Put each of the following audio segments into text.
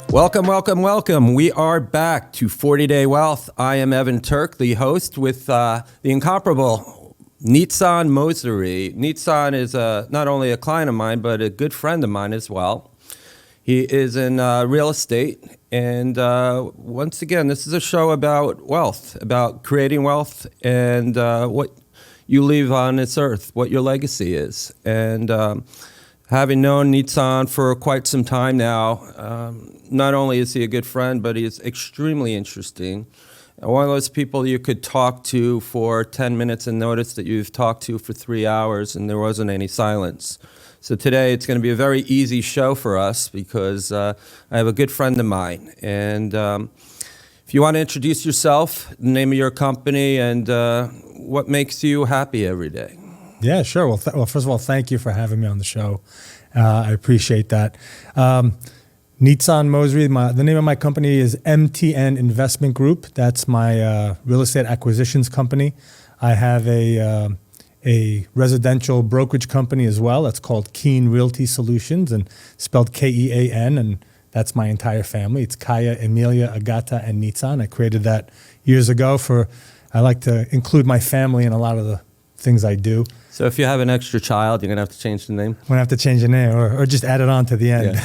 Welcome, welcome, welcome. We are back to 40-Day Wealth. I am Evan Turk, the host with the incomparable Nizan Mosery. Nizan is not only a client of mine, but a good friend of mine as well. He is in real estate. And once again, this is a show about wealth, about creating wealth and what you leave on this earth, what your legacy is. And having known Nizan for quite some time now, not only is he a good friend, but he is extremely interesting. One of those people you could talk to for 10 minutes and notice that you've talked to for 3 hours and there wasn't any silence. So today it's going to be a very easy show for us because I have a good friend of mine. And if you want to introduce yourself, the name of your company, and what makes you happy every day. Yeah, sure. Well, first of all, thank you for having me on the show. I appreciate that. Nizan Mosery, the name of my company is MTN Investment Group. That's my real estate acquisitions company. I have a residential brokerage company as well. That's called Keen Realty Solutions, and spelled Kean, and that's my entire family. It's Kaya, Emilia, Agata, and Nizan. I created that years ago. I like to include my family in a lot of the things I do. So if you have an extra child, you're going to have to change the name? I'm going to have to change the name or just add it on to the end.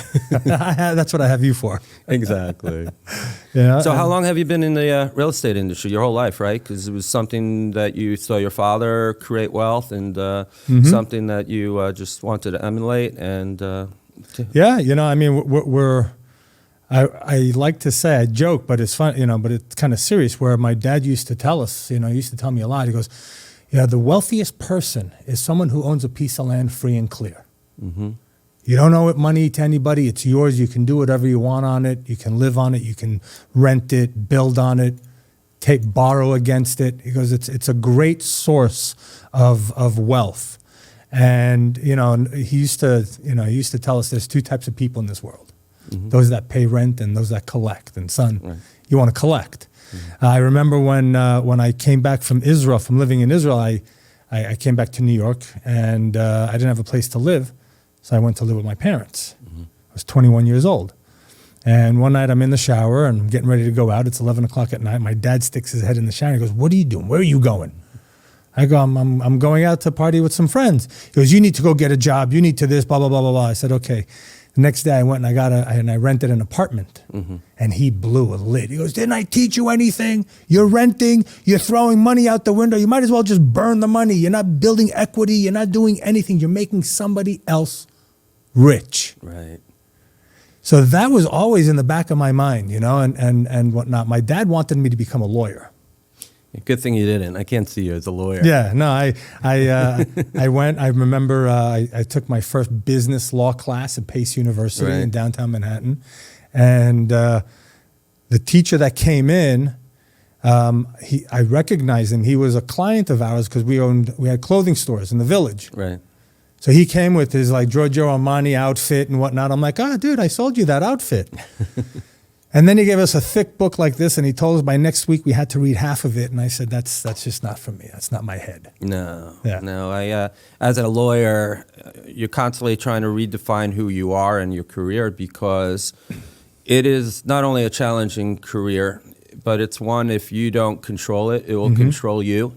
Yeah. That's what I have you for. Exactly. Yeah. So how long have you been in the real estate industry? Your whole life, right? Because it was something that you saw your father create wealth and something that you just wanted to emulate. And yeah, I mean, I like to say, I joke, but it's fun, but it's kind of serious, where my dad used to tell us, he used to tell me a lot. He goes, the wealthiest person is someone who owns a piece of land free and clear. Mm-hmm. You don't owe it money to anybody. It's yours. You can do whatever you want on it. You can live on it. You can rent it, build on it, borrow against it. He goes, it's a great source of wealth. And, he used to tell us there's two types of people in this world. Mm-hmm. Those that pay rent and those that collect. And son, right. You want to collect. Mm-hmm. I remember when I came back from Israel, from living in Israel, I came back to New York, and I didn't have a place to live, so I went to live with my parents. Mm-hmm. I was 21 years old. And one night I'm in the shower, and I'm getting ready to go out. It's 11 o'clock at night. My dad sticks his head in the shower, and he goes, "What are you doing? Where are you going?" I go, I'm going out to party with some friends. He goes, "You need to go get a job. You need to this, blah, blah, blah, blah, blah." I said, okay. The next day I went and I rented an apartment, and he blew a lid. He goes, "Didn't I teach you anything? You're renting, you're throwing money out the window. You might as well just burn the money. You're not building equity. You're not doing anything. You're making somebody else rich." Right. So that was always in the back of my mind, and whatnot. My dad wanted me to become a lawyer. Good thing you didn't. I can't see you as a lawyer. Yeah, no, I went. I remember I took my first business law class at Pace University in downtown Manhattan, and the teacher that came in, I recognized him. He was a client of ours because we had clothing stores in the village. Right. So he came with his Giorgio Armani outfit and whatnot. I'm like, dude, I sold you that outfit. And then he gave us a thick book like this, and he told us by next week we had to read half of it. And I said, that's just not for me. That's not my head. No. I as a lawyer, you're constantly trying to redefine who you are in your career, because it is not only a challenging career, but it's one, if you don't control it, it will control you.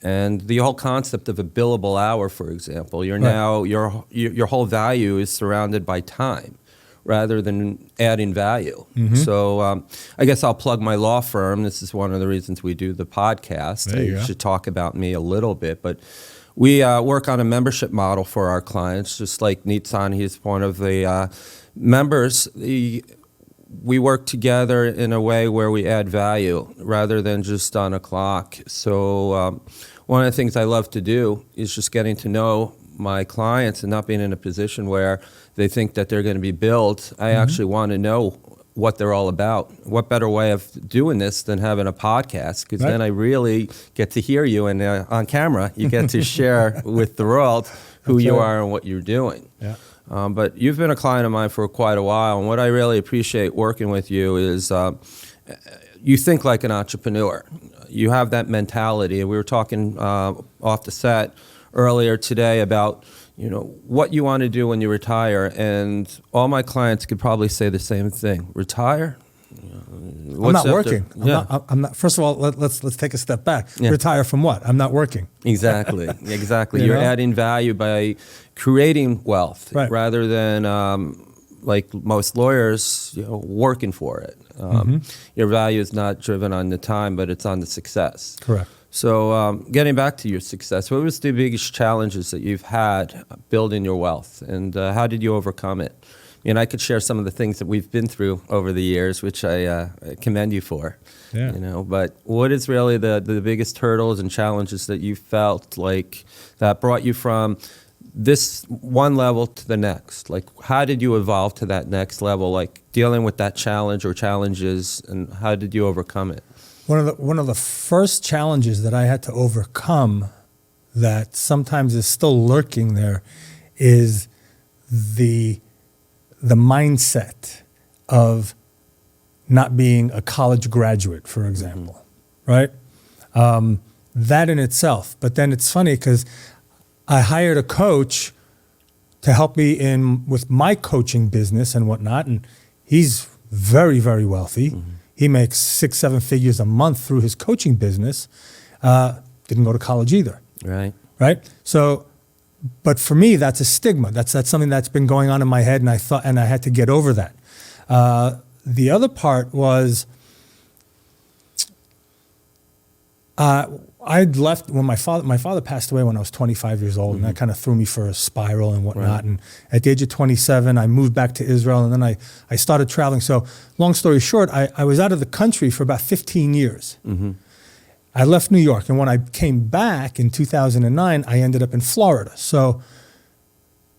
And the whole concept of a billable hour, for example, now your whole value is surrounded by time, rather than adding value. Mm-hmm. So I guess I'll plug my law firm. This is one of the reasons we do the podcast. You should talk about me a little bit. But we work on a membership model for our clients, just like Nizan. He's one of the members. We work together in a way where we add value rather than just on a clock. So one of the things I love to do is just getting to know my clients and not being in a position where they think that they're going to be billed. I actually want to know what they're all about. What better way of doing this than having a podcast? Because then I really get to hear you, and on camera, you get to share with the world who you are and what you're doing. Yeah. But you've been a client of mine for quite a while, and what I really appreciate working with you is you think like an entrepreneur. You have that mentality, and we were talking off the set earlier today about you know, what you want to do when you retire. And all my clients could probably say the same thing. Retire? I'm not working. I'm not. First of all, let's take a step back. Yeah. Retire from what? I'm not working. Exactly. Exactly. You You're know? adding value by creating wealth Right. rather than like most lawyers, you know, working for it. Your value is not driven on the time, but it's on the success. Correct. So getting back to your success, what was the biggest challenges that you've had building your wealth, and how did you overcome it? And I could share some of the things that we've been through over the years, which I commend you for. Yeah. You know, but what is really the biggest hurdles and challenges that you felt like that brought you from this one level to the next? Like, how did you evolve to that next level? Like dealing with that challenge or challenges, and how did you overcome it? One of the first challenges that I had to overcome, that sometimes is still lurking there, is the mindset of not being a college graduate, for example, right? That in itself. But then it's funny because I hired a coach to help me with my coaching business and whatnot, and he's very, very wealthy. He makes 6-7 figures a month through his coaching business. Didn't go to college either. Right. Right. So, but for me, that's a stigma. That's something that's been going on in my head, and I had to get over that. The other part was, I'd left when my father passed away when I was 25 years old, and that kind of threw me for a spiral and whatnot. Right. And at the age of 27, I moved back to Israel, and then I started traveling. So long story short, I was out of the country for about 15 years. I left New York, and when I came back in 2009, I ended up in Florida. So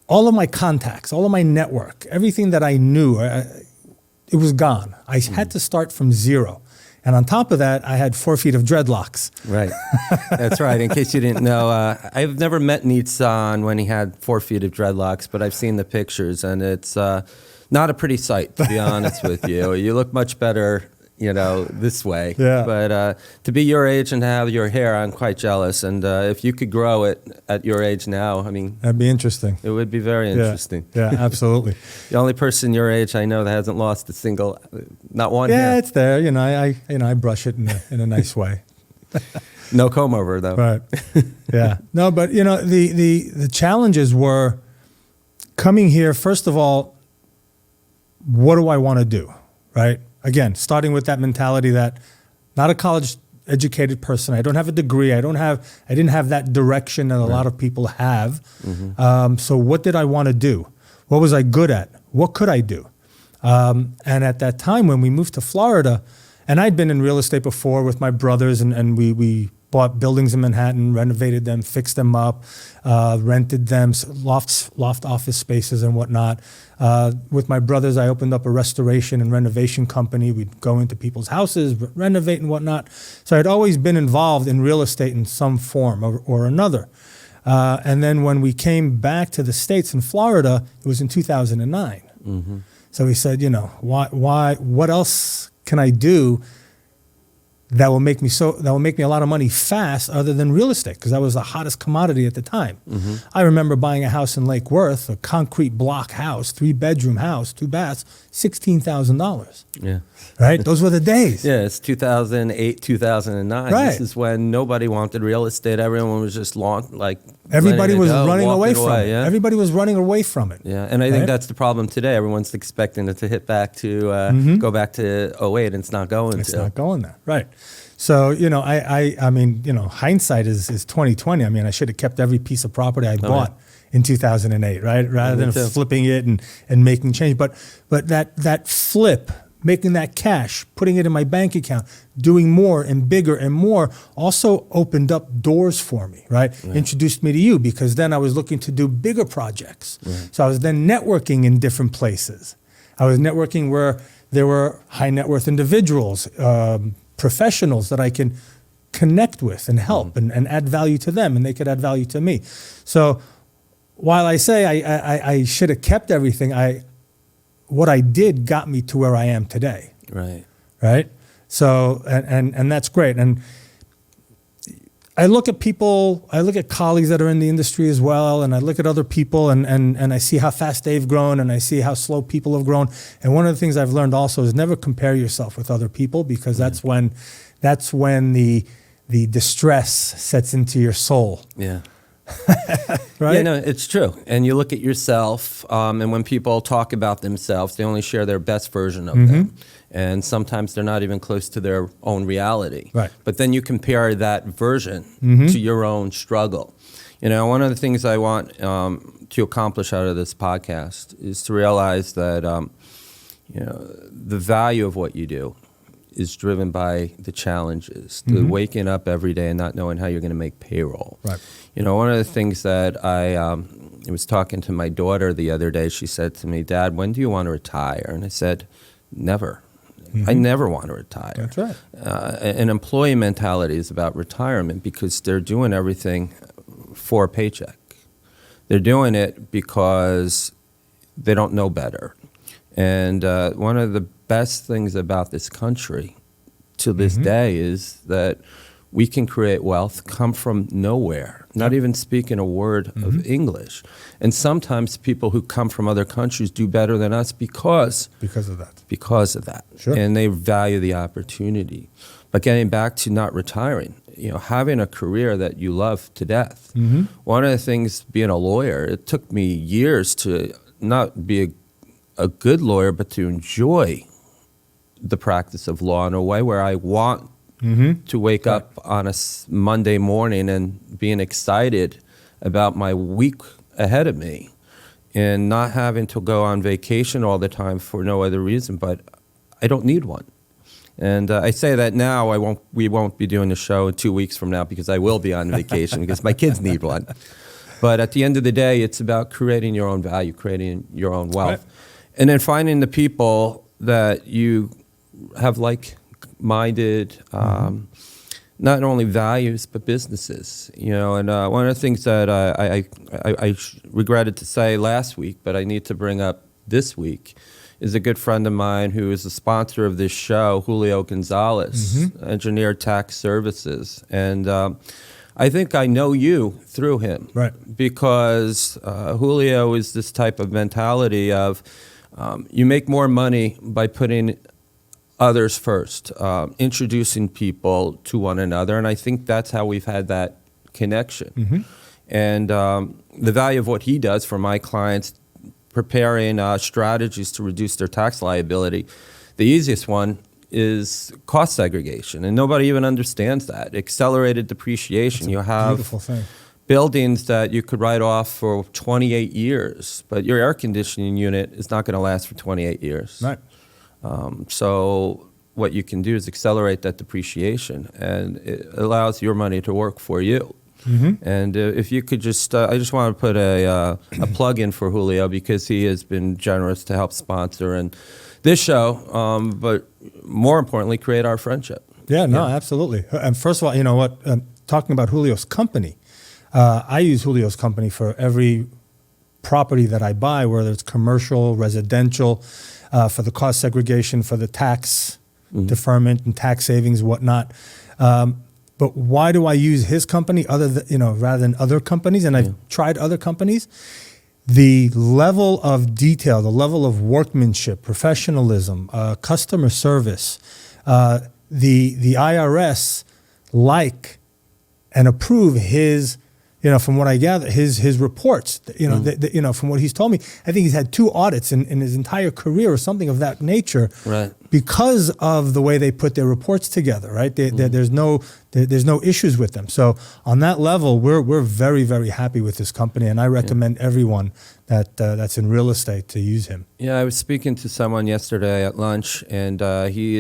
all of my contacts, all of my network, everything that I knew, it was gone. I had to start from zero. And on top of that, I had 4 feet of dreadlocks. Right. That's right. In case you didn't know, I've never met Nizan when he had 4 feet of dreadlocks, but I've seen the pictures, and it's not a pretty sight, to be honest with you. You look much better, you know, this way. Yeah. But to be your age and have your hair, I'm quite jealous. And if you could grow it at your age now, I mean, That'd be interesting. it would be very interesting. Yeah, absolutely. The only person your age I know that hasn't lost a single, not one hair. Yeah, it's there. You know, I brush it in a nice way. No comb over, though. Right. Yeah. No, but you know, the challenges were coming here. First of all, what do I want to do? Right. Again, starting with that mentality that not a college educated person. I don't have a degree. I didn't have that direction that a lot of people have. So what did I want to do? What was I good at? What could I do? And at that time when we moved to Florida, and I'd been in real estate before with my brothers, and we bought buildings in Manhattan, renovated them, fixed them up, rented them, loft office spaces and whatnot. With my brothers, I opened up a restoration and renovation company. We'd go into people's houses, renovate and whatnot. So I'd always been involved in real estate in some form or another. And then when we came back to the States in Florida, it was in 2009. So we said, you know, what else can I do that will make me a lot of money fast other than real estate, because that was the hottest commodity at the time. I remember buying a house in Lake Worth, a concrete block house, 3-bedroom house, 2 baths, $16,000. Yeah. Right? Those were the days. Yeah, it's 2008, 2009. Right. This is when nobody wanted real estate. Everyone was just Everybody was running away walking from it. Yeah. Everybody was running away from it. Yeah, and I think Right? that's the problem today. Everyone's expecting it to hit back to go back to '08, and it's not going It's to. not going there. Right. So, you know, I mean, you know, hindsight is 2020. I mean, I should have kept every piece of property I bought in 2008, right? Rather Me than too. flipping it and making change. But that flip, making that cash, putting it in my bank account, doing more and bigger and more also opened up doors for me, right? Introduced me to you, because then I was looking to do bigger projects. So I was then networking in different places. I was networking where there were high net worth individuals, professionals that I can connect with and help and add value to them, and they could add value to me. So while I say I should have kept everything, what I did got me to where I am today. Right. Right. So, and that's great. And I look at people, I look at colleagues that are in the industry as well, and I look at other people and I see how fast they've grown and I see how slow people have grown. And one of the things I've learned also is never compare yourself with other people, because that's when the distress sets into your soul. Yeah. Right? Yeah, no, it's true. And you look at yourself, and when people talk about themselves, they only share their best version of them. And sometimes they're not even close to their own reality. Right. But then you compare that version to your own struggle. You know, one of the things I want to accomplish out of this podcast is to realize that, you know, the value of what you do is driven by the challenges, the waking up every day and not knowing how you're going to make payroll. Right. You know, one of the things that I was talking to my daughter the other day, she said to me, "Dad, when do you want to retire?" And I said, "Never. I never want to retire." That's right. An employee mentality is about retirement because they're doing everything for a paycheck. They're doing it because they don't know better. And one of the best things about this country to this day is that we can create wealth, come from nowhere, not even speaking a word of English. And sometimes people who come from other countries do better than us because of that. Because of that. Sure. And they value the opportunity. But getting back to not retiring, you know, having a career that you love to death. One of the things, being a lawyer, it took me years to not be a good lawyer, but to enjoy the practice of law in a way where I want to wake up on a Monday morning and being excited about my week ahead of me and not having to go on vacation all the time for no other reason, but I don't need one. And I say that now, we won't be doing the show 2 weeks from now because I will be on vacation because my kids need one. But at the end of the day, it's about creating your own value, creating your own wealth. Right. And then finding the people that you have like-minded, not only values, but businesses. You know, and one of the things that I regretted to say last week, but I need to bring up this week, is a good friend of mine who is the sponsor of this show, Julio Gonzalez, Engineer Tax Services. And I think I know you through him. Right. Because Julio is this type of mentality of you make more money by putting others first, introducing people to one another. And I think that's how we've had that connection. And the value of what he does for my clients, preparing strategies to reduce their tax liability. The easiest one is cost segregation, and nobody even understands that. Accelerated depreciation. You have Beautiful thing. buildings that you could write off for 28 years, but your air conditioning unit is not going to last for 28 years. Right. So what you can do is accelerate that depreciation, and it allows your money to work for you. And if you could just, I just want to put a plug in for Julio because he has been generous to help sponsor and this show, but more importantly, create our friendship. Yeah, no, absolutely. And first of all, you know what? Talking about Julio's company, I use Julio's company for every property that I buy, whether it's commercial, residential, for the cost segregation, for the tax deferment and tax savings, whatnot. But why do I use his company rather than other companies? And I've tried other companies. The level of detail, the level of workmanship, professionalism, customer service, the IRS like and approve his, from what I gather, his reports, from what he's told me. I think he's had 2 audits in his entire career or something of that nature. Right. Because of the way they put their reports together, right? There's no issues with them. So on that level, we're very, very happy with this company, and I recommend everyone that's in real estate to use him. Yeah, I was speaking to someone yesterday at lunch, and he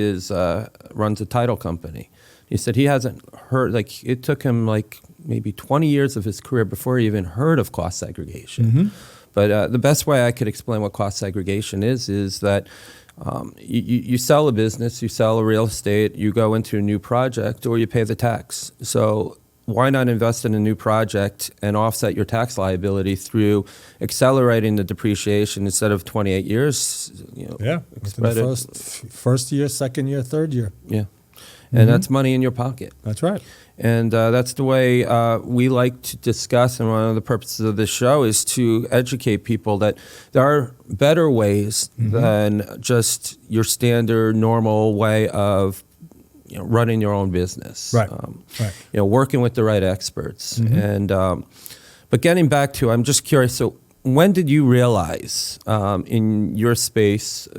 runs a title company. He said he hasn't heard, it took him maybe 20 years of his career before he even heard of cost segregation. But the best way I could explain what cost segregation is that you sell a business, you sell a real estate, you go into a new project, or you pay the tax. So why not invest in a new project and offset your tax liability through accelerating the depreciation instead of 28 years? Within the first year, second year, third year. Yeah. And that's money in your pocket. That's right. And that's the way we like to discuss, and one of the purposes of this show is to educate people that there are better ways than just your standard, normal way of running your own business. Right. Right. Working with the right experts. And but getting back to, I'm just curious. So when did you realize in your space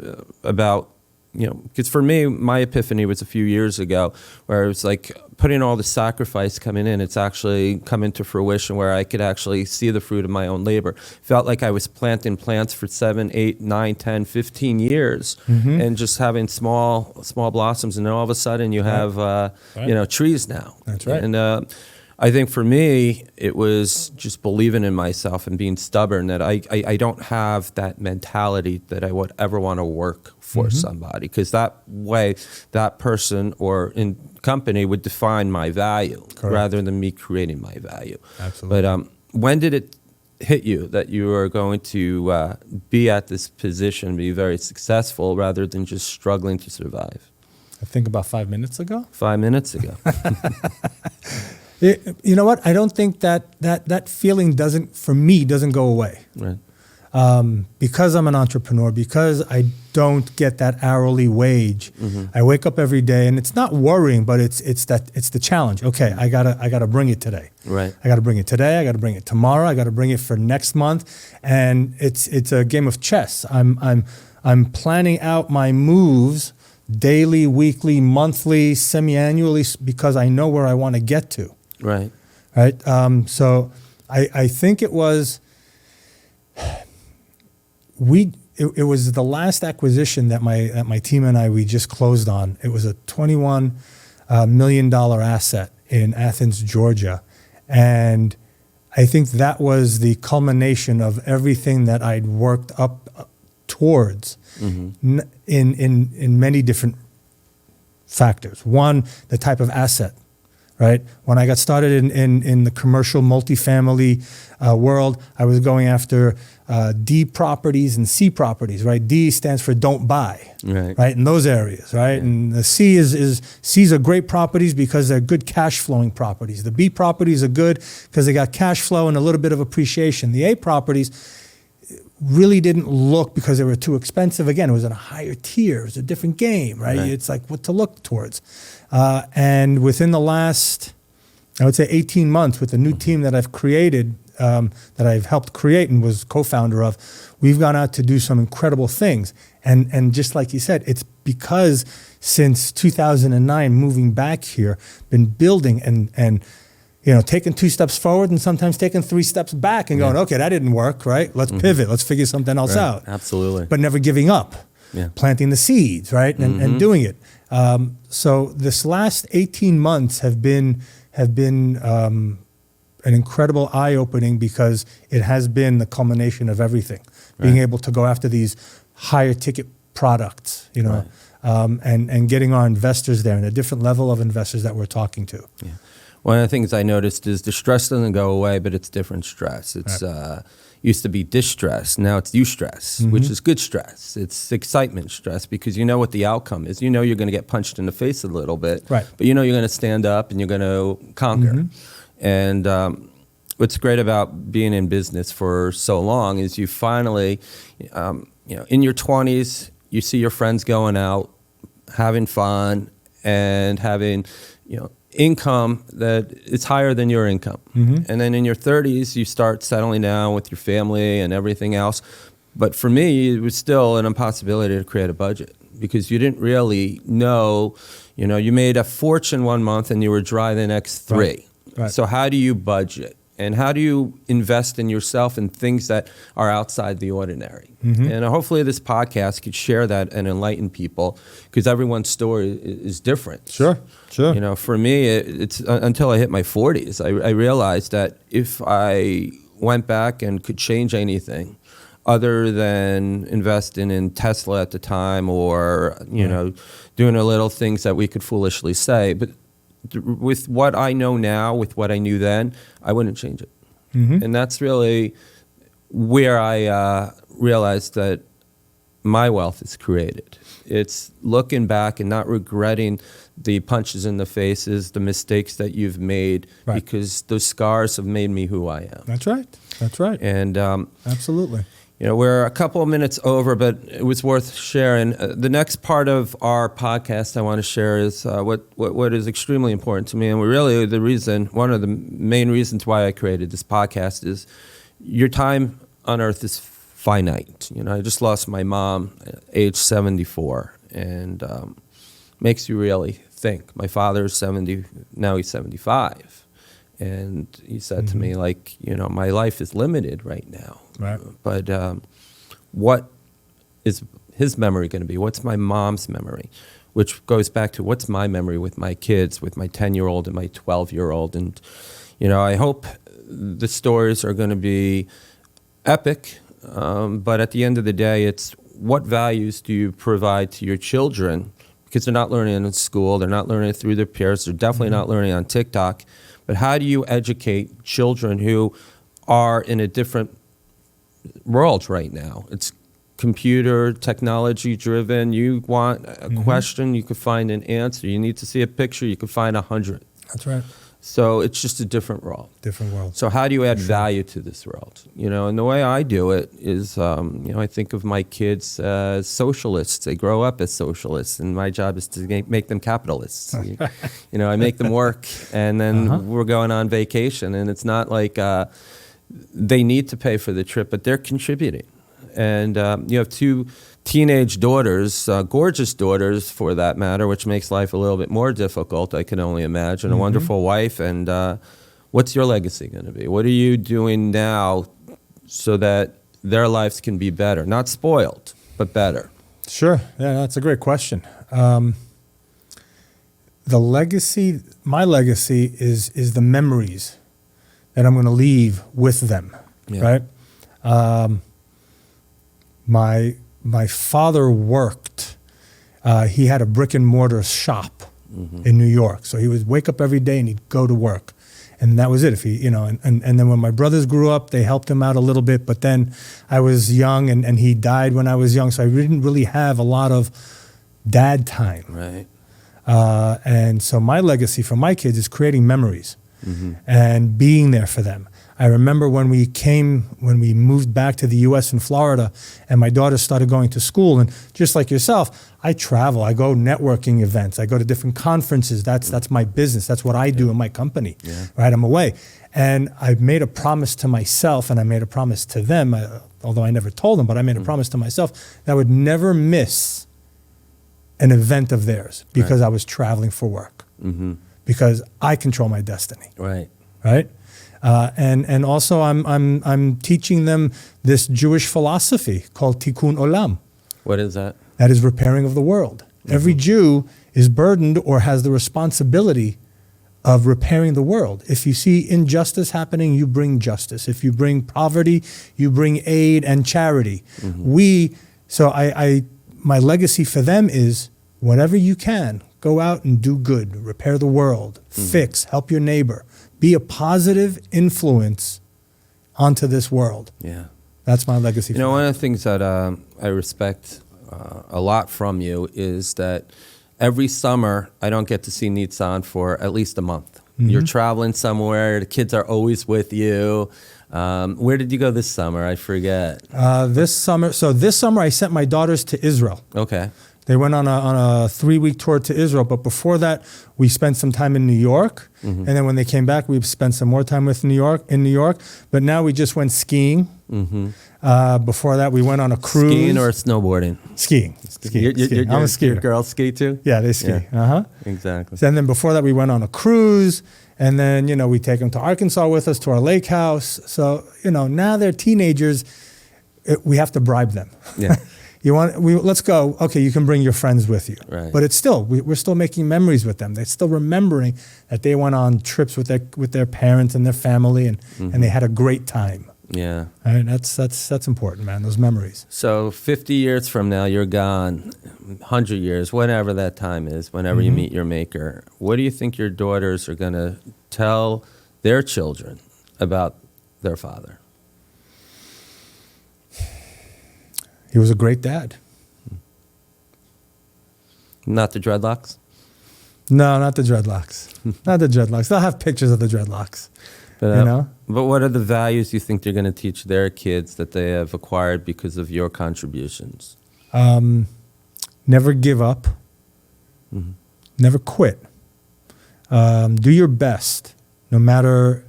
about, because for me, my epiphany was a few years ago, where it was like putting all the sacrifice coming in, it's actually coming to fruition where I could actually see the fruit of my own labor. Felt like I was planting plants for 7, 8, 9, 10, 15 years and just having small blossoms. And then all of a sudden you have, trees now. That's right. And I think for me, it was just believing in myself and being stubborn that I don't have that mentality that I would ever want to work for somebody, because that way that person or in company would define my value rather than me creating my value. Absolutely. But when did it hit you that you were going to be at this position, be very successful rather than just struggling to survive? I think about 5 minutes ago. 5 minutes ago. You know what? I don't think that feeling doesn't go away. Right. Because I'm an entrepreneur, because I don't get that hourly wage. I wake up every day, and it's not worrying, but it's the challenge. Okay, I gotta bring it today. Right. I gotta bring it today. I gotta bring it tomorrow. I gotta bring it for next month, and it's a game of chess. I'm planning out my moves daily, weekly, monthly, semi-annually, because I know where I want to get to. Right. Right. So I think it was. It was the last acquisition that my team and we just closed on. It was a $21 million asset in Athens, Georgia, and I think that was the culmination of everything that I'd worked up towards in many different factors. One, the type of asset. Right. When I got started in the commercial multifamily world, I was going after D properties and C properties. Right. D stands for don't buy. Right. In those areas. Right. Yeah. And the C's are great properties because they're good cash flowing properties. The B properties are good because they got cash flow and a little bit of appreciation. The A properties really didn't look because they were too expensive. Again, it was in a higher tier. It was a different game, right? It's like what to look towards. And within the last, I would say 18 months, with the new team that I've created, that I've helped create and was co-founder of, we've gone out to do some incredible things. And just like you said, it's because since 2009, moving back here, been building and taking 2 steps forward and sometimes taking 3 steps back and going, okay, that didn't work, right? Let's pivot. Let's figure something else out. Absolutely. But never giving up, planting the seeds, right? And doing it. So this last 18 months have been an incredible eye-opening because it has been the culmination of everything. Being able to go after these higher ticket products, and getting our investors there and a different level of investors that we're talking to. Yeah. One of the things I noticed is the stress doesn't go away, but it's different stress. It's used to be distress, now it's eustress, which is good stress. It's excitement stress because you know what the outcome is. You know you're going to get punched in the face a little bit, but you know you're going to stand up and you're going to conquer. And what's great about being in business for so long is you finally, in your 20s, you see your friends going out, having fun, and having, income that is higher than your income. And then in your 30s, you start settling down with your family and everything else. But for me, it was still an impossibility to create a budget because you didn't really know, you made a fortune one month and you were dry the next 3. Right. So how do you budget? And how do you invest in yourself in things that are outside the ordinary? And hopefully this podcast could share that and enlighten people because everyone's story is different. Sure. For me, it's until I hit my 40s, I realized that if I went back and could change anything other than investing in Tesla at the time or, doing the little things that we could foolishly say, but with what I know now, with what I knew then, I wouldn't change it. And that's really where I realized that my wealth is created. It's looking back and not regretting the punches in the faces, the mistakes that you've made, Right. because those scars have made me who I am. That's right. That's right. And Absolutely. we're a couple of minutes over, but it was worth sharing. The next part of our podcast I want to share is what is extremely important to me, and one of the main reasons why I created this podcast is your time on earth is finite. I just lost my mom at age 74, and makes you really think. My father's 70, now he's 75. And he said to me, my life is limited right now. Right. But what is his memory going to be? What's my mom's memory? Which goes back to what's my memory with my kids, with my 10-year-old and my 12-year-old. And, I hope the stories are going to be epic. But at the end of the day, it's what values do you provide to your children? Because they're not learning in school. They're not learning it through their peers. They're definitely not learning on TikTok. But how do you educate children who are in a different world right now? It's computer, technology driven. You want a question, you could find an answer. You need to see a picture, you could find 100. That's right. So it's just a different world. Different world. So how do you add value to this world? And the way I do it is, I think of my kids as socialists. They grow up as socialists, and my job is to make them capitalists. I make them work, and then we're going on vacation, and it's not like they need to pay for the trip, but they're contributing. And you have two teenage daughters, gorgeous daughters for that matter, which makes life a little bit more difficult, I can only imagine. A wonderful wife. And what's your legacy going to be? What are you doing now so that their lives can be better? Not spoiled, but better. Sure. Yeah, that's a great question. My legacy is the memories that I'm going to leave with them, right? My father worked. He had a brick and mortar shop in New York, so he would wake up every day and he'd go to work, and that was it. If he, and then when my brothers grew up, they helped him out a little bit. But then I was young, and he died when I was young, so I didn't really have a lot of dad time. Right. And so my legacy for my kids is creating memories and being there for them. I remember when we moved back to the U.S. in Florida, and my daughter started going to school. And just like yourself, I travel. I go networking events. I go to different conferences. That's my business. That's what I do in my company. Yeah. Right? I'm away. And I made a promise to myself, and I made a promise to them, although I never told them, but I made a promise to myself that I would never miss an event of theirs because I was traveling for work. Because I control my destiny. Right. Right? And also I'm teaching them this Jewish philosophy called Tikkun Olam. What is that? That is repairing of the world. Every Jew is burdened or has the responsibility of repairing the world. If you see injustice happening, you bring justice. If you bring poverty, you bring aid and charity. My legacy for them is whatever you can, go out and do good, repair the world, fix, help your neighbor. Be a positive influence onto this world. Yeah. That's my legacy. One of the things that I respect a lot from you is that every summer I don't get to see Nizan for at least a month. You're traveling somewhere. The kids are always with you. Where did you go this summer? I forget. This summer I sent my daughters to Israel. Okay. They went on a 3-week tour to Israel, but before that, we spent some time in New York, and then when they came back, we spent some more time in New York. But now we just went skiing. Before that, we went on a cruise. Skiing or snowboarding? Skiing. I'm a skier. Your girls ski too? Yeah, they ski. Yeah. Exactly. And then before that, we went on a cruise, and then we take them to Arkansas with us to our lake house. So now they're teenagers. We have to bribe them. Yeah. Let's go. Okay, you can bring your friends with you. Right. But it's still, we're still making memories with them. They're still remembering that they went on trips with their parents and their family, and they had a great time. Yeah. I mean, that's important, man. Those memories. So 50 years from now, you're gone. 100 years, whatever that time is, whenever you meet your maker. What do you think your daughters are going to tell their children about their father? He was a great dad. Not the dreadlocks? No, not the dreadlocks. Not the dreadlocks. They'll have pictures of the dreadlocks. But, You know? But what are the values you think they're going to teach their kids that they have acquired because of your contributions? Never give up. Mm-hmm. Never quit. Do your best, no matter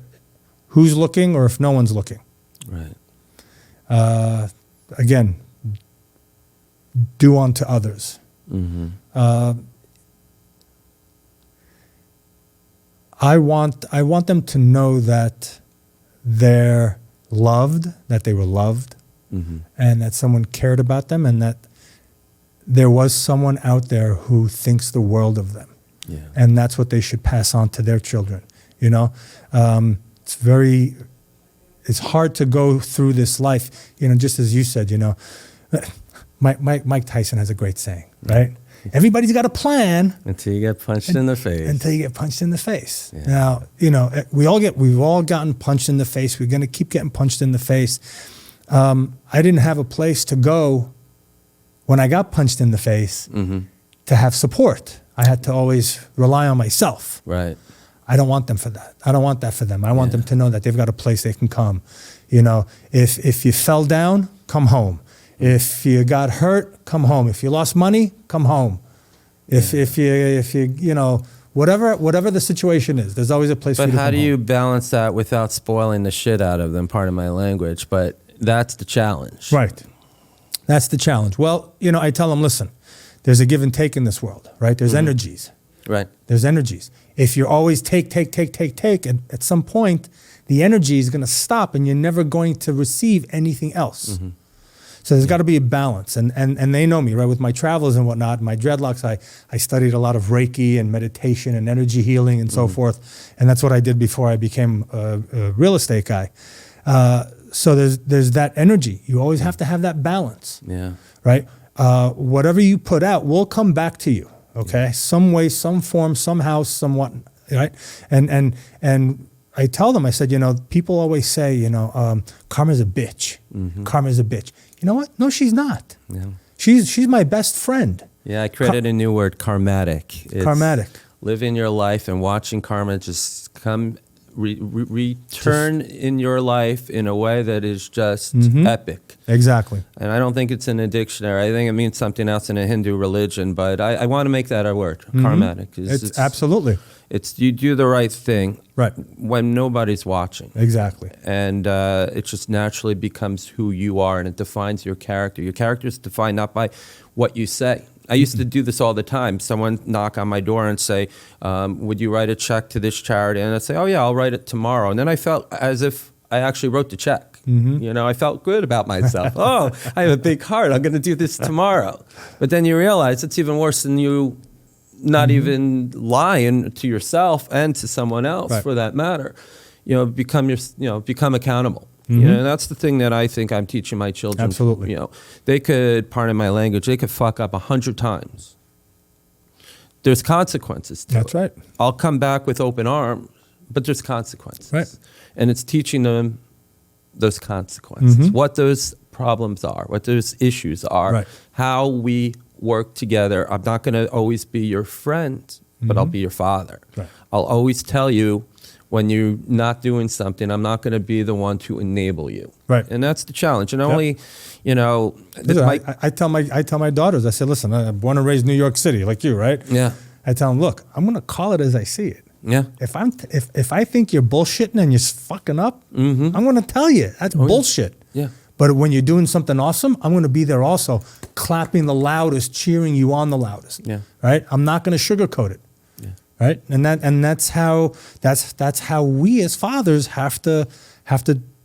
who's looking or if no one's looking. Right. Again, do unto others. Mm-hmm. I want them to know that they're loved, that they were loved, Mm-hmm. and that someone cared about them, and that there was someone out there who thinks the world of them. Yeah. And that's what they should pass on to their children. You know, it's hard to go through this life, you know, just as you said, you know, Mike Tyson has a great saying, right? Everybody's got a plan Until you get punched in the face. until you get punched in the face. Yeah. Now, you know, we've all gotten punched in the face. We're going to keep getting punched in the face. I didn't have a place to go when I got punched in the face Mm-hmm. to have support. I had to always rely on myself. Right. I don't want them for that. I don't want that for them. I want Yeah. them to know that they've got a place they can come. You know, if you fell down, come home. If you got hurt, come home. If you lost money, come home. If you you know, whatever the situation is, there's always a place for But you to how come do you home. balance that without spoiling the shit out of them? Pardon my language, but that's the challenge. Right. That's the challenge. Well, you know, I tell them, listen, there's a give and take in this world, right? There's energies. Right. There's energies. If you're always take, and at some point, the energy is going to stop and you're never going to receive anything else. Mm-hmm. So there's got to be a balance. And they know me, right? With my travels and whatnot, my dreadlocks, I studied a lot of Reiki and meditation and energy healing and so forth. And that's what I did before I became a real estate guy. So there's that energy. You always have to have that balance, Yeah. right? Whatever you put out will come back to you, okay? Some way, some form, somehow, somewhat, right? And I tell them, I said, you know, people always say, you know, karma's a bitch. Mm-hmm. Karma's a bitch. You know what? No, she's not. Yeah. She's my best friend. Yeah, I created a new word, karmatic. It's Karmatic. living your life and watching karma just come return in your life in a way that is just epic. Exactly. And I don't think it's in a dictionary. I think it means something else in a Hindu religion, but I want to make that a word, karmatic. It's absolutely. It's you do the right thing Right. when nobody's watching. Exactly. And it just naturally becomes who you are, and it defines your character. Your character is defined not by what you say. I used to do this all the time. Someone knock on my door and say, would you write a check to this charity? And I'd say, oh, yeah, I'll write it tomorrow. And then I felt as if I actually wrote the check. You know, I felt good about myself. Oh, I have a big heart. I'm going to do this tomorrow. But then you realize it's even worse than you not even lying to yourself and to someone else, Right. for that matter. You know, become accountable. You know, and that's the thing that I think I'm teaching my children. Absolutely. You know, they could, pardon my language, they could fuck up 100 times. There's consequences to That's it. right. I'll come back with open arms, but there's consequences. Right. And it's teaching them those consequences, what those problems are, what those issues are, Right. how we work together. I'm not going to always be your friend, but I'll be your father. Right. I'll always tell you when you're not doing something, I'm not going to be the one to enable you. Right. And that's the challenge. And only, you know, Listen, my- I tell my daughters, I said, listen, I'm born and raised in New York City, like you, right? yeah, I tell them, look, I'm going to call it as I see it. yeah, If I think you're bullshitting and you're fucking up, I'm going to tell you that's bullshit. yeah. But when you're doing something awesome, I'm going to be there also, clapping the loudest, cheering you on the loudest. Yeah. Right? I'm not going to sugarcoat it. Yeah. Right? And that's how we as fathers have to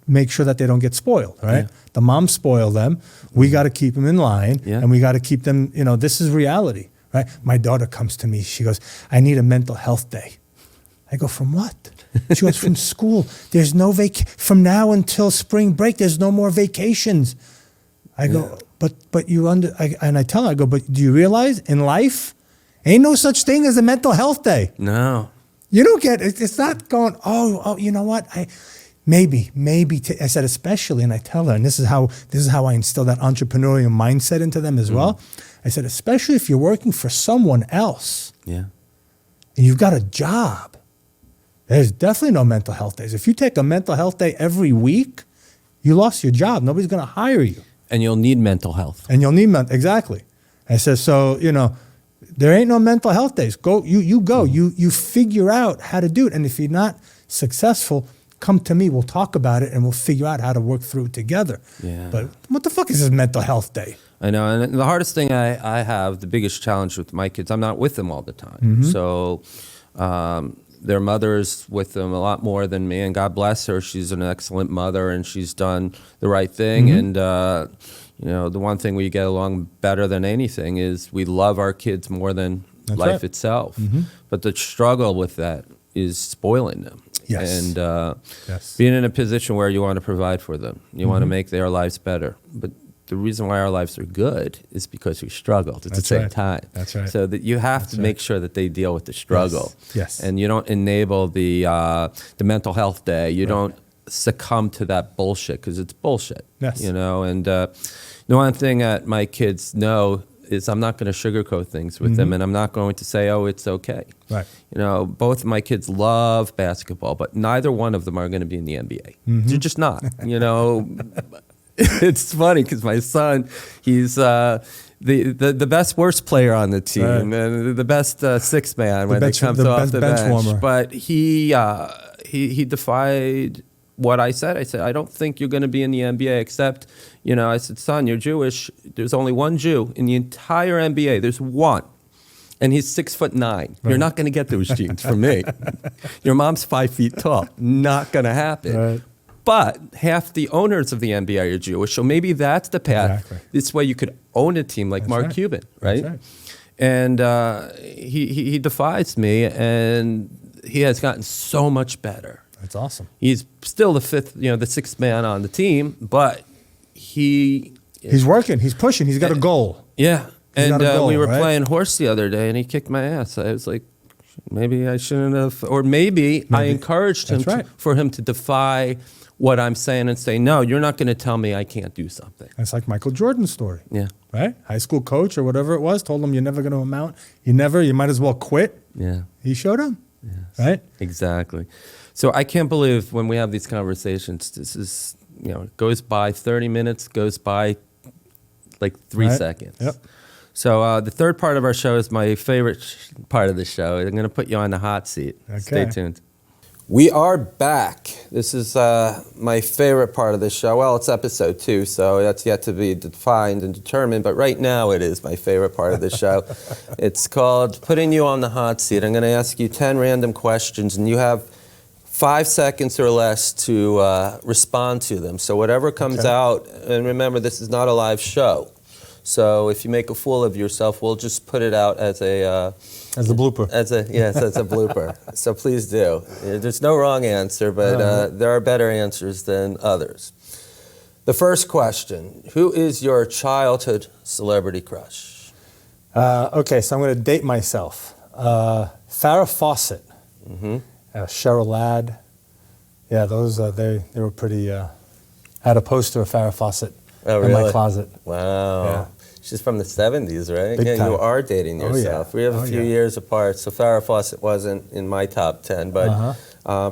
make sure that they don't get spoiled. Right? Yeah. The moms spoil them. We got to keep them in line, Yeah. and we got to keep them. You know, this is reality. Right? My daughter comes to me. She goes, "I need a mental health day." I go, "From what?" She goes, "From school. There's no from now until spring break. There's no more vacations." I go, "But you and I tell her, I go, "But do you realize in life, ain't no such thing as a mental health day. No. You don't get it. It's not going. Oh, you know what? Maybe. I said especially, and I tell her, and this is how I instill that entrepreneurial mindset into them as well. I said, especially if you're working for someone else Yeah. and you've got a job, there's definitely no mental health days. If you take a mental health day every week, you lost your job. Nobody's going to hire you. And you'll need mental health. And you'll need exactly. I said, so, there ain't no mental health days. Go, you go. You figure out how to do it. And if you're not successful, come to me. We'll talk about it and we'll figure out how to work through it together. Yeah. But what the fuck is this mental health day? I know, and the hardest thing I have, the biggest challenge with my kids, I'm not with them all the time. So their mother's with them a lot more than me, and God bless her. She's an excellent mother, and she's done the right thing. And, the one thing we get along better than anything is we love our kids more than That's life right. itself. But the struggle with that is spoiling them. Yes. And Yes. being in a position where you want to provide for them, you want to make their lives better. But the reason why our lives are good is because we struggled at the That's same right. time. That's right. So that you have to make sure that they deal with the struggle. Yes. And you don't enable the mental health day. You don't succumb to that bullshit because it's bullshit. Yes. And the one thing that my kids know is I'm not going to sugarcoat things with them, and I'm not going to say, oh, it's okay. Right. Both of my kids love basketball, but neither one of them are going to be in the NBA. They're just not. It's funny because my son, he's the best worst player on the team, Right. and the best sixth man when bench- it comes the off best the bench bench. warmer. But he defied what I said. I said, I don't think you're going to be in the NBA except, I said, son, you're Jewish. There's only one Jew in the entire NBA. There's one. And he's 6'9". You're not going to get those genes from me. Your mom's 5 feet tall. Not going to happen. Right. But half the owners of the NBA are Jewish, so maybe that's the path. Exactly. This way you could own a team like That's Mark right. Cuban, right? That's right. And he defies me, and he has gotten so much better. That's awesome. He's still the sixth man on the team, but He's working. He's pushing. He's got a goal. yeah. He's And got a goal, we were right? playing horse the other day, and he kicked my ass. I was like, maybe I shouldn't have, or maybe I encouraged him That's right. for him to defy what I'm saying and say, no, you're not going to tell me I can't do something. That's like Michael Jordan's story. Yeah. Right? High school coach or whatever it was told him you're never going to amount. You might as well quit. Yeah. He showed him. Right? Exactly. So I can't believe when we have these conversations, this is, it goes by 30 minutes, goes by like 3 Right. seconds. Yep. So the third part of our show is my favorite part of the show. I'm going to put you on the hot seat. Stay Okay. tuned. We are back. This is my favorite part of the show. Well, it's episode 2, so that's yet to be defined and determined. But right now it is my favorite part of the show. It's called Putting You on the Hot Seat. I'm going to ask you 10 random questions, and you have 5 seconds or less to respond to them. So whatever comes Okay. out, and remember, this is not a live show. So if you make a fool of yourself, we'll just put it out as a As a blooper. as a blooper. So please do. There's no wrong answer, but there are better answers than others. The first question: who is your childhood celebrity crush? Okay, so I'm going to date myself. Farrah Fawcett, Cheryl Ladd. Yeah, those they were pretty. I had a poster of Farrah Fawcett Oh, in my really? closet. Wow. Yeah. She's from the 70s, right? Big yeah, time. you are dating Oh, yeah. yourself. We have a Oh, few yeah. years apart, so Farrah Fawcett wasn't in my top 10, but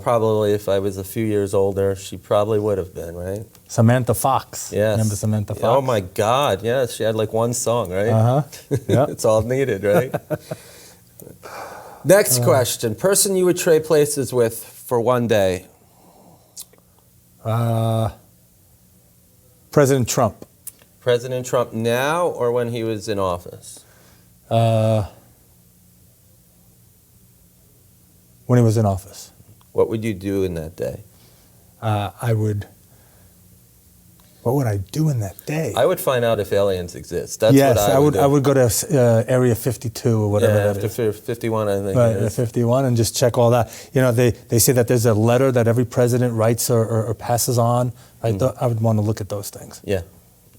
probably if I was a few years older, she probably would have been, right? Samantha Fox. Yes. Remember Samantha Fox? Oh my God, yes. She had like one song, right? Yeah. It's all needed, right? Next question. Person you would trade places with for one day. President Trump. President Trump now or when he was in office? When he was in office. What would you do in that day? What would I do in that day? I would find out if aliens exist. That's yes, what I would do. I would go to Area 52 or whatever Yeah, that after is. 51, I think Right, it is. 51, and just check all that. They say that there's a letter that every president writes or passes on. I would want to look at those things. Yeah,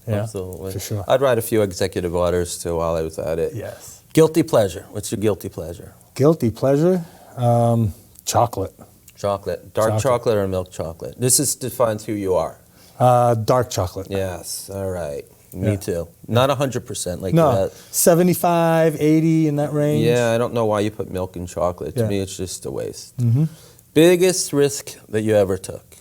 Yeah, absolutely. for sure. I'd write a few executive orders too while I was at it. Yes. Guilty pleasure. What's your guilty pleasure? Guilty pleasure? Chocolate. Chocolate. Dark chocolate or milk chocolate? This defines who you are. Dark chocolate. Yes, all right. Me Yeah. too. Not 100% like No, that. 75, 80 in that range. Yeah, I don't know why you put milk in chocolate. To Yeah. me, it's just a waste. Mm-hmm. Biggest risk that you ever took?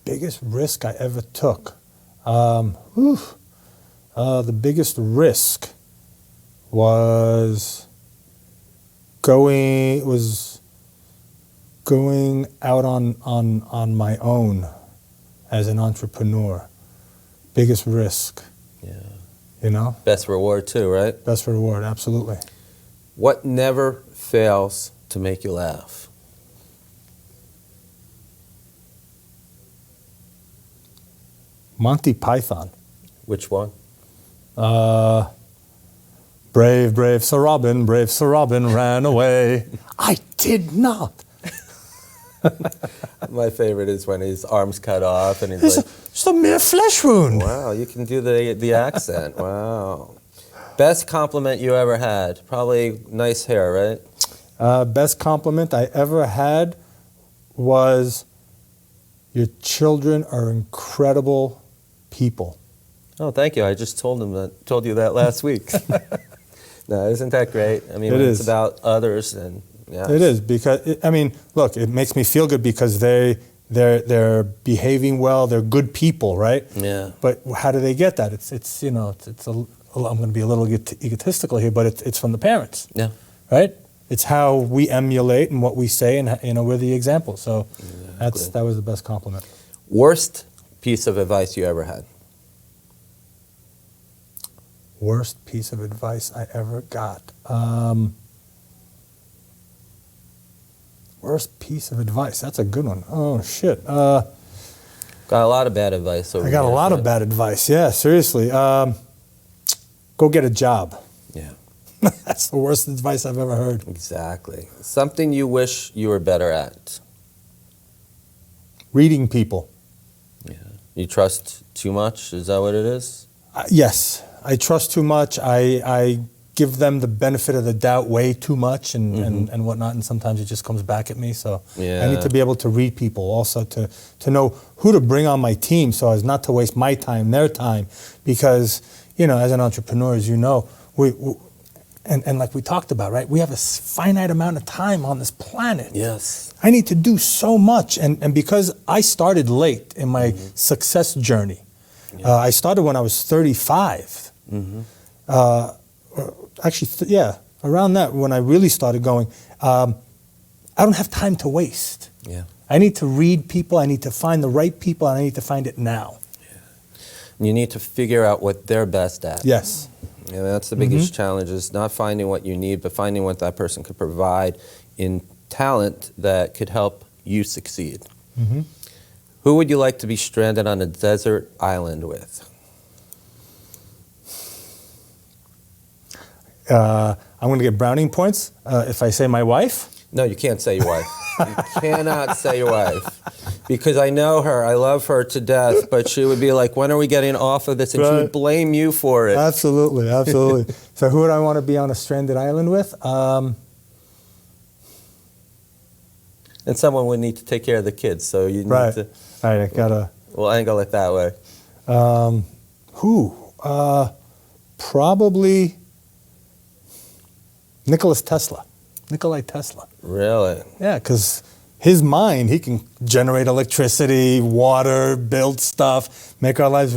Biggest risk I ever took. The biggest risk was going out on my own as an entrepreneur. Biggest risk, Yeah. you know? Best reward too, right? Best reward, absolutely. What never fails to make you laugh? Monty Python. Which one? Brave Sir Robin, ran away. I did not. My favorite is when his arm's cut off and he's It's, like, it's a mere flesh wound. wow, you can do the accent. Wow. Best compliment you ever had? Probably nice hair, right? Best compliment I ever had was, your children are incredible people. Oh, thank you. I just told you that last week. No, isn't that great? I mean, It when is. it's about others, and yeah. It is, because look, it makes me feel good because they're behaving well. They're good people, right? Yeah. But how do they get that? It's I'm going to be a little egotistical here, but it's from the parents, Yeah. right? It's how we emulate and what we say, and we're the example. So that was the best compliment. Worst piece of advice you ever had? Worst piece of advice I ever got. Worst piece of advice. That's a good one. Oh shit. Got a lot of bad advice over I got a here, lot of but- bad advice. Yeah, seriously. Go get a job. Yeah. That's the worst advice I've ever heard. Exactly. Something you wish you were better at? Reading people. Yeah. You trust too much? Is that what it is? Yes, I trust too much. I give them the benefit of the doubt way too much and whatnot, and sometimes it just comes back at me. So Yeah. I need to be able to read people, also to know who to bring on my team so as not to waste my time, their time, because, as an entrepreneur, as you know, and like we talked about, right, we have a finite amount of time on this planet. Yes. I need to do so much, and because I started late in my success journey, I started when I was 35. Actually, around that, when I really started going, I don't have time to waste. Yeah. I need to read people, I need to find the right people, and I need to find it now. You need to figure out what they're best at. Yes. Yeah, that's the biggest challenge, is not finding what you need, but finding what that person could provide in talent that could help you succeed. Who would you like to be stranded on a desert island with? I'm going to get brownie points if I say my wife. No, you can't say your wife. You cannot say your wife. Because I know her, I love her to death, but she would be like, when are we getting off of this? And she would blame you for it. Absolutely, absolutely. So who would I want to be on a stranded island with? And someone would need to take care of the kids, so you need to... All right, I gotta... We'll angle it that way. Who? Probably Nikolai Tesla. Really? Yeah, because his mind, he can generate electricity, water, build stuff, make our lives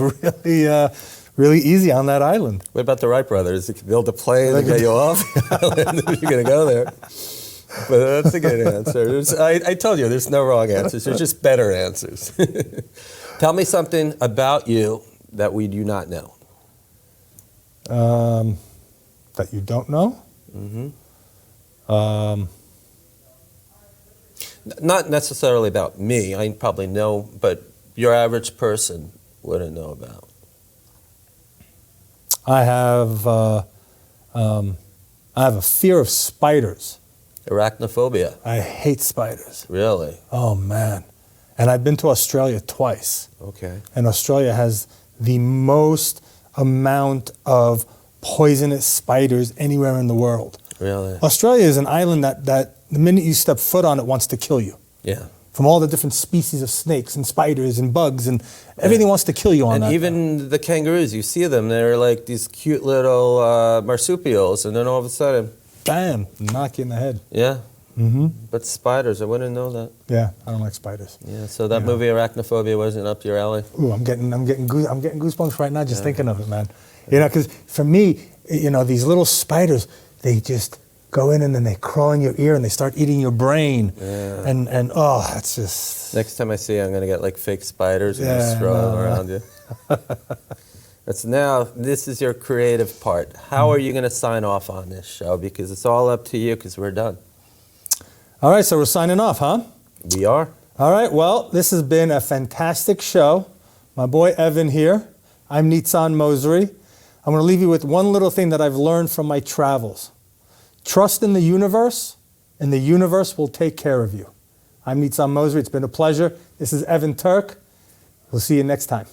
really easy on that island. What about the Wright brothers? They could build a plane and get you off the island if you're going to go there. But that's a good answer. I told you, there's no wrong answers. There's just better answers. Tell me something about you that we do not know. That you don't know? Not necessarily about me. I probably know, but your average person wouldn't know about. I have a fear of spiders. Arachnophobia. I hate spiders. Really? Oh, man. And I've been to Australia twice. Okay. And Australia has the most amount of poisonous spiders anywhere in the world. Really? Australia is an island that the minute you step foot on it wants to kill you. Yeah. from all the different species of snakes and spiders and bugs, and everything wants to kill you on And that. even the kangaroos, you see them, they're like these cute little marsupials, and then all of a sudden, Bam, knock you in the head. yeah. Mm-hmm. But spiders, I wouldn't know that. Yeah, I don't like spiders. Yeah, so that movie Arachnophobia wasn't up your alley. Ooh, I'm getting goosebumps right now just thinking of it, man. You know, because for me, you know, these little spiders, they just go in and then they crawl in your ear and they start eating your brain. Yeah. And oh, that's just. Next time I see you, I'm gonna get like fake spiders and Yeah, just throw them no. around you. This is your creative part. How are you gonna sign off on this show? Because it's all up to you. Because we're done. All right, so we're signing off, huh? We are. All right, well, this has been a fantastic show. My boy Evan here. I'm Nizan Mosery. I'm going to leave you with one little thing that I've learned from my travels. Trust in the universe, and the universe will take care of you. I'm Nizan Mosery. It's been a pleasure. This is Evan Turk. We'll see you next time.